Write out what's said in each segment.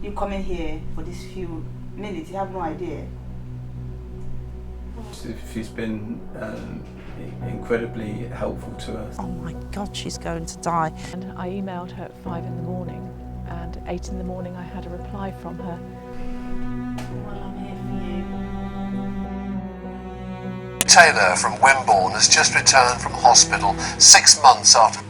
you coming here for these few minutes, you have no idea. She's been incredibly helpful to us. Oh my God, she's going to die. And I emailed her at 5 in the morning, and at 8 in the morning I had a reply from her. Well, I'm here for you. Taylor from Wimborne has just returned from hospital 6 months after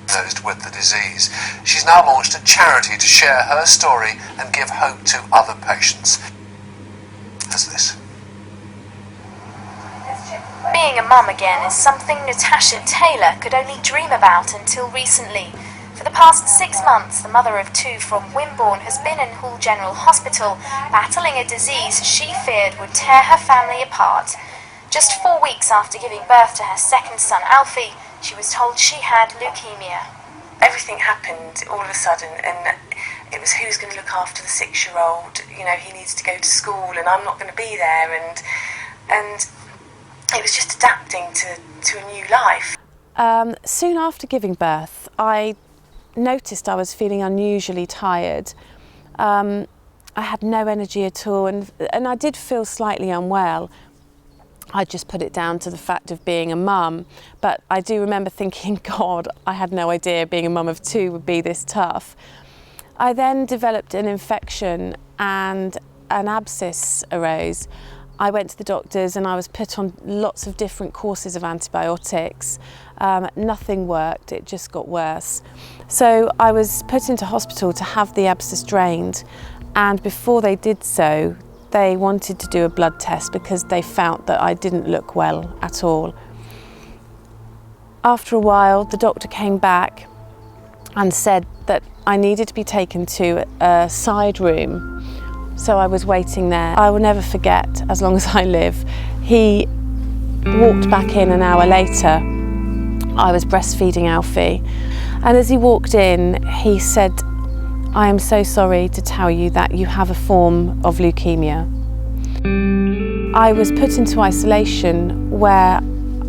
diagnosed with the disease. She's now launched a charity to share her story and give hope to other patients. As this. Being a mum again is something Natasha Taylor could only dream about until recently. For the past 6 months, the mother of 2 from Wimborne has been in Hull General Hospital, battling a disease she feared would tear her family apart. Just 4 weeks after giving birth to her second son, Alfie, she was told she had leukemia. Everything happened all of a sudden, and it was who's going to look after the 6-year-old. You know, he needs to go to school, and I'm not going to be there, and it was just adapting to a new life. Soon after giving birth, I noticed I was feeling unusually tired. I had no energy at all, and I did feel slightly unwell. I just put it down to the fact of being a mum, but I do remember thinking, God, I had no idea being a mum of 2 would be this tough. I then developed an infection and an abscess arose. I went to the doctors and I was put on lots of different courses of antibiotics. Nothing worked, it just got worse. So I was put into hospital to have the abscess drained, and before they did so, they wanted to do a blood test because they felt that I didn't look well at all. After a while, the doctor came back and said that I needed to be taken to a side room. So I was waiting there. I will never forget, as long as I live. He walked back in an hour later. I was breastfeeding Alfie. And as he walked in, he said, I am so sorry to tell you that you have a form of leukemia. I was put into isolation where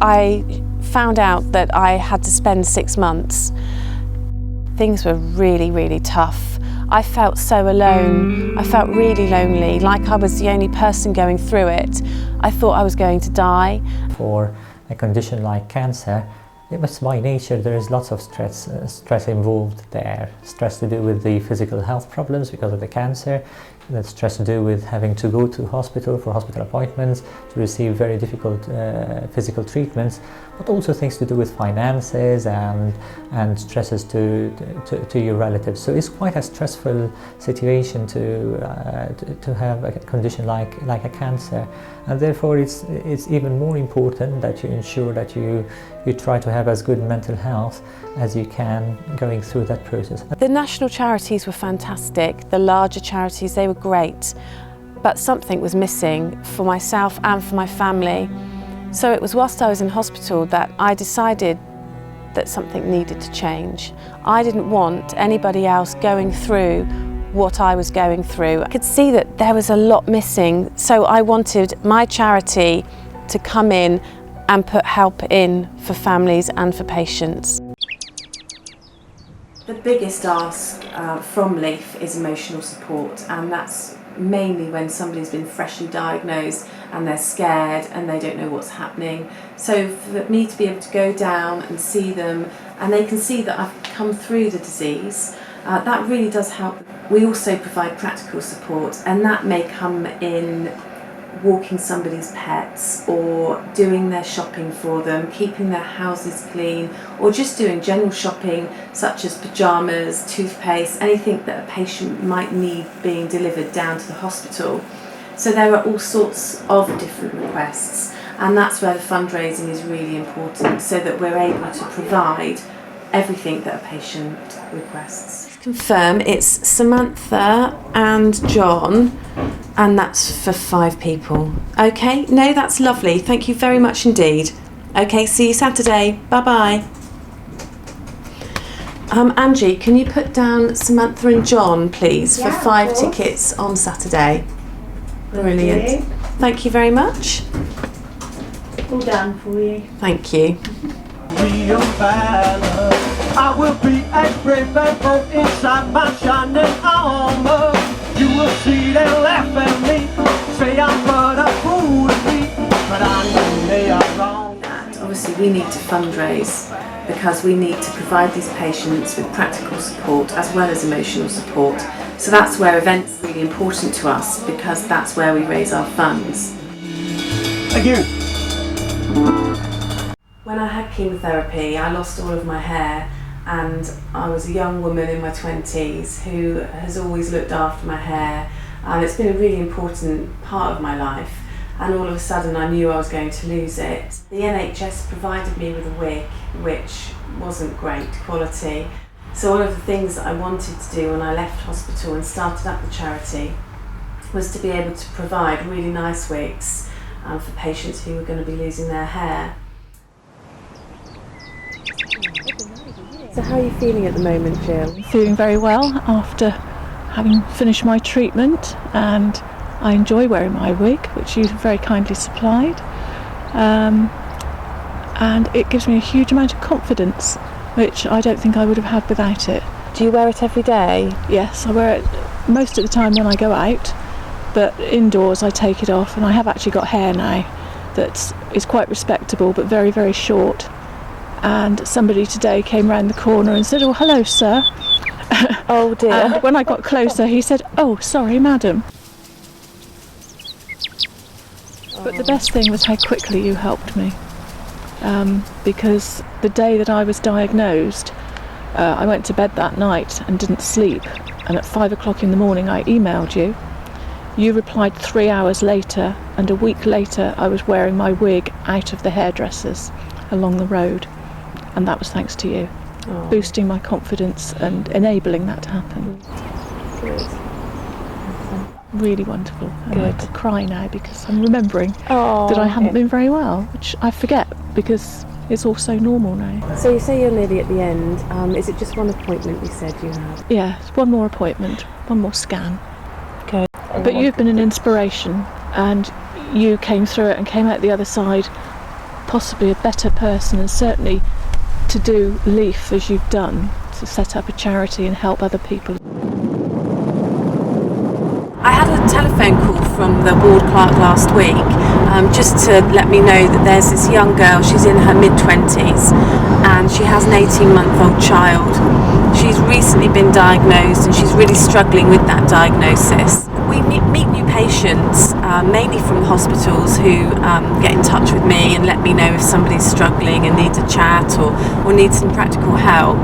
I found out that I had to spend 6 months. Things were really, really tough. I felt so alone. I felt really lonely, like I was the only person going through it. I thought I was going to die. For a condition like cancer, it was by nature there is lots of stress involved there. Stress to do with the physical health problems because of the cancer, that's stress to do with having to go to hospital for hospital appointments, to receive very difficult physical treatments, but also things to do with finances and stresses to your relatives. So it's quite a stressful situation to have a condition like a cancer, and therefore it's even more important that you ensure that you try to have as good mental health as you can going through that process. The national charities were fantastic, the larger charities, they were great, but something was missing for myself and for my family. So it was whilst I was in hospital that I decided that something needed to change. I didn't want anybody else going through what I was going through. I could see that there was a lot missing, so I wanted my charity to come in and put help in for families and for patients. The biggest ask from Leaf is emotional support, and that's mainly when somebody's been freshly diagnosed and they're scared and they don't know what's happening. So for me to be able to go down and see them, and they can see that I've come through the disease, that really does help. We also provide practical support, and that may come in walking somebody's pets or doing their shopping for them, keeping their houses clean, or just doing general shopping such as pyjamas, toothpaste, anything that a patient might need being delivered down to the hospital. So there are all sorts of different requests, and that's where the fundraising is really important, so that we're able to provide everything that a patient requests. Confirm it's Samantha and John, and that's for 5 people. Okay, no, that's lovely. Thank you very much indeed. Okay, see you Saturday. Bye-bye. Angie, can you put down Samantha and John, please, for 5 tickets on Saturday? Brilliant. Thank you very much. All done for you. Thank you. I will be a brave and bold inside my shining armor. You will see them laugh at me, say I'm but a fool to be, but I know they are wrong. Obviously we need to fundraise because we need to provide these patients with practical support as well as emotional support. So that's where events are really important to us because that's where we raise our funds. Thank you. When I had chemotherapy, I lost all of my hair, and I was a young woman in my 20s who has always looked after my hair, and it's been a really important part of my life, and all of a sudden I knew I was going to lose it. The NHS provided me with a wig which wasn't great quality, so all of the things that I wanted to do when I left hospital and started up the charity was to be able to provide really nice wigs for patients who were going to be losing their hair. So how are you feeling at the moment, Jill? Feeling very well after having finished my treatment, and I enjoy wearing my wig, which you very kindly supplied, and it gives me a huge amount of confidence, which I don't think I would have had without it. Do you wear it every day? Yes, I wear it most of the time when I go out, but indoors I take it off, and I have actually got hair now that is quite respectable but very, very short. And somebody today came round the corner and said, "Oh, hello, sir." Oh dear. And when I got closer, he said, "Oh, sorry, madam." But the best thing was how quickly you helped me. Because the day that I was diagnosed, I went to bed that night and didn't sleep. And at 5 o'clock in the morning, I emailed you. You replied 3 hours later, and a week later, I was wearing my wig out of the hairdressers along the road. And that was thanks to you, boosting my confidence and enabling that to happen. Good. Really wonderful. And Good. I could cry now because I'm remembering that I haven't been very well, which I forget because it's all so normal now. So you say you're nearly at the end. Is it just one appointment you said you had? Yeah, one more appointment, one more scan. Okay. But you've been an inspiration, and you came through it and came out the other side possibly a better person, and certainly to do LEAF as you've done, to set up a charity and help other people. I had a telephone call from the ward clerk last week just to let me know that there's this young girl, she's in her mid-20s and she has an 18-month-old child. She's recently been diagnosed and she's really struggling with that diagnosis. We meet new patients, mainly from the hospitals, who get in touch with me and let me know if somebody's struggling and needs a chat or needs some practical help.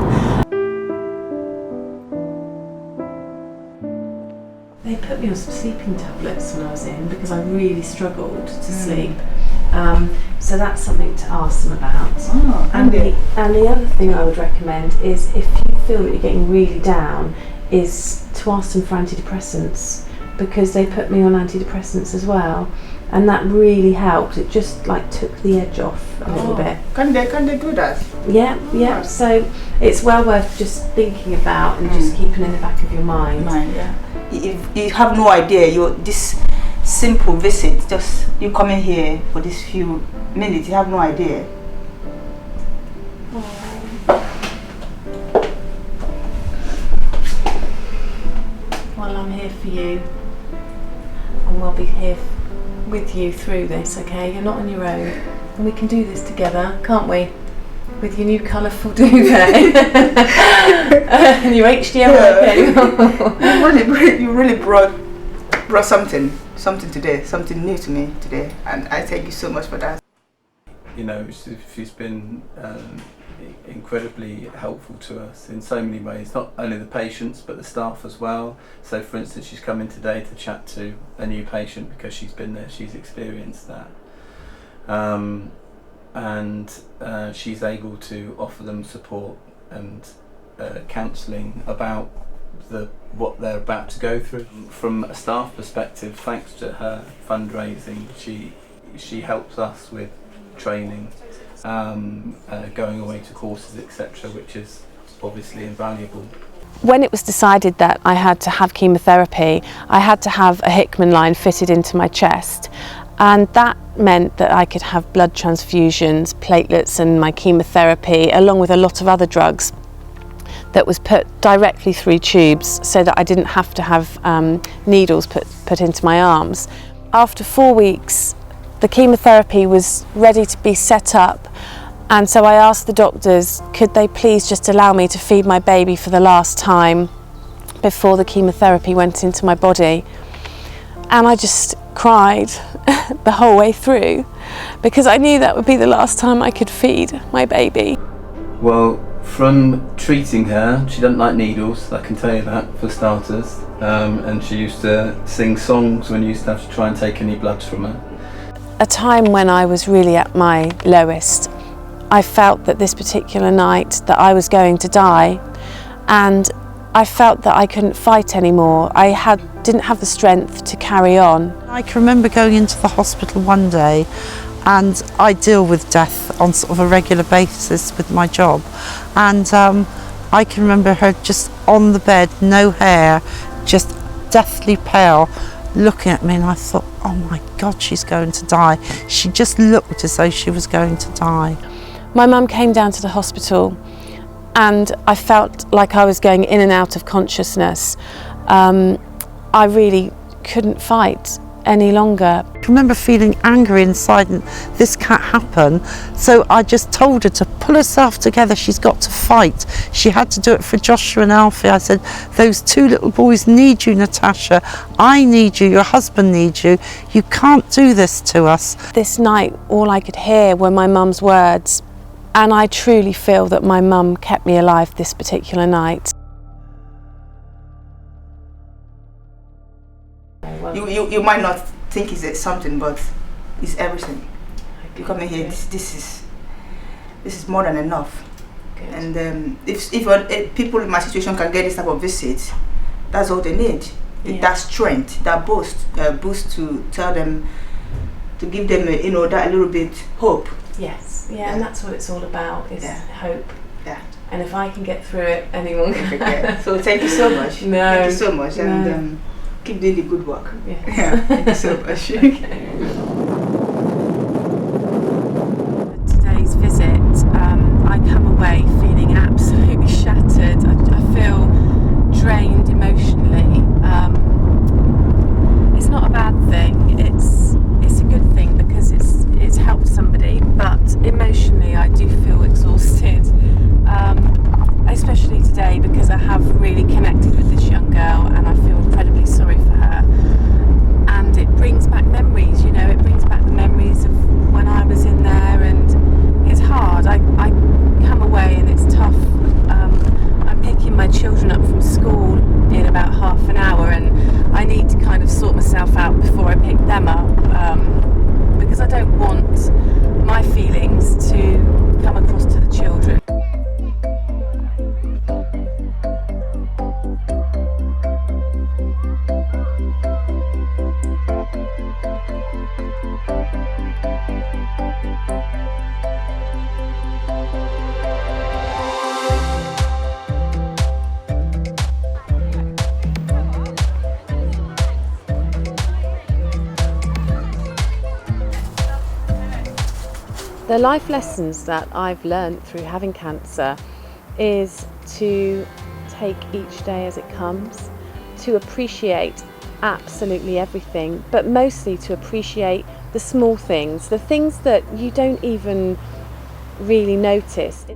They put me on some sleeping tablets when I was in because I really struggled to sleep. So that's something to ask them about. Oh, and the other thing I would recommend is, if you feel that you're getting really down, is to ask them for antidepressants, because they put me on antidepressants as well, and that really helped. It just like took the edge off a little bit. Can they do that? Yeah. So it's well worth just thinking about and just keeping in the back of your mind. If you have no idea, this simple visit, just you coming here for this few minutes, you have no idea. Well, I'm here for you, and we'll be here with you through this, okay? You're not on your own, and we can do this together, can't we? With your new colourful duvet and your HDMI cable. You really brought something today, something new to me today, and I thank you so much for that. You know, she's been incredibly helpful to us in so many ways, not only the patients but the staff as well. So for instance, she's come in today to chat to a new patient because she's been there, she's experienced that. And she's able to offer them support and counselling about what they're about to go through. From a staff perspective, thanks to her fundraising, she helps us with training, going away to courses, etc., which is obviously invaluable. When it was decided that I had to have chemotherapy, I had to have a Hickman line fitted into my chest, and that meant that I could have blood transfusions, platelets and my chemotherapy, along with a lot of other drugs. that was put directly through tubes so that I didn't have to have needles put into my arms. After 4 weeks, the chemotherapy was ready to be set up, and so I asked the doctors, could they please just allow me to feed my baby for the last time before the chemotherapy went into my body. And I just cried the whole way through because I knew that would be the last time I could feed my baby. Well, from treating her, she doesn't like needles, I can tell you that for starters, and she used to sing songs when you used to have to try and take any blood from her. A time when I was really at my lowest, I felt that this particular night that I was going to die, and I felt that I couldn't fight anymore. I didn't have the strength to carry on. I can remember going into the hospital one day, and I deal with death on sort of a regular basis with my job, and I can remember her just on the bed, no hair, just deathly pale, looking at me, and I thought, oh my God, she's going to die. She just looked as though she was going to die. My mum came down to the hospital, and I felt like I was going in and out of consciousness. I really couldn't fight any longer. I remember feeling angry inside, and this can't happen. So I just told her to pull herself together. She's got to fight. She had to do it for Joshua and Alfie. I said, those two little boys need you, Natasha. I need you. Your husband needs you. You can't do this to us. This night, all I could hear were my mum's words. And I truly feel that my mum kept me alive this particular night. You might not think it's something, but it's everything. You come in here, this is more than enough. Good. And if people in my situation can get this type of visit, that's all they need. Yeah. That strength, that boost to tell them, to give them that little bit hope. Yes, yeah, and that's what it's all about, is hope. Yeah. And if I can get through it, anyone can. Yeah. So thank you so much. No. Thank you so much, and keep doing the good work. Yes. Yeah. Thank you so much. Today's visit, I come away feeling absolutely shattered. I feel drained emotionally. It's not a bad thing. It's a good thing because it's helped somebody, but emotionally I do feel exhausted, especially today because I have really connected with this young girl and I feel incredibly sorry for her, and it brings back memories, it brings back the memories of when I was in there, and it's hard. I come away and it's tough. I'm picking my children up from school in about half an hour, and I need to kind of sort myself out before I pick them up, because I don't want my feelings to come across to the children. The life lessons that I've learned through having cancer is to take each day as it comes, to appreciate absolutely everything, but mostly to appreciate the small things, the things that you don't even really notice.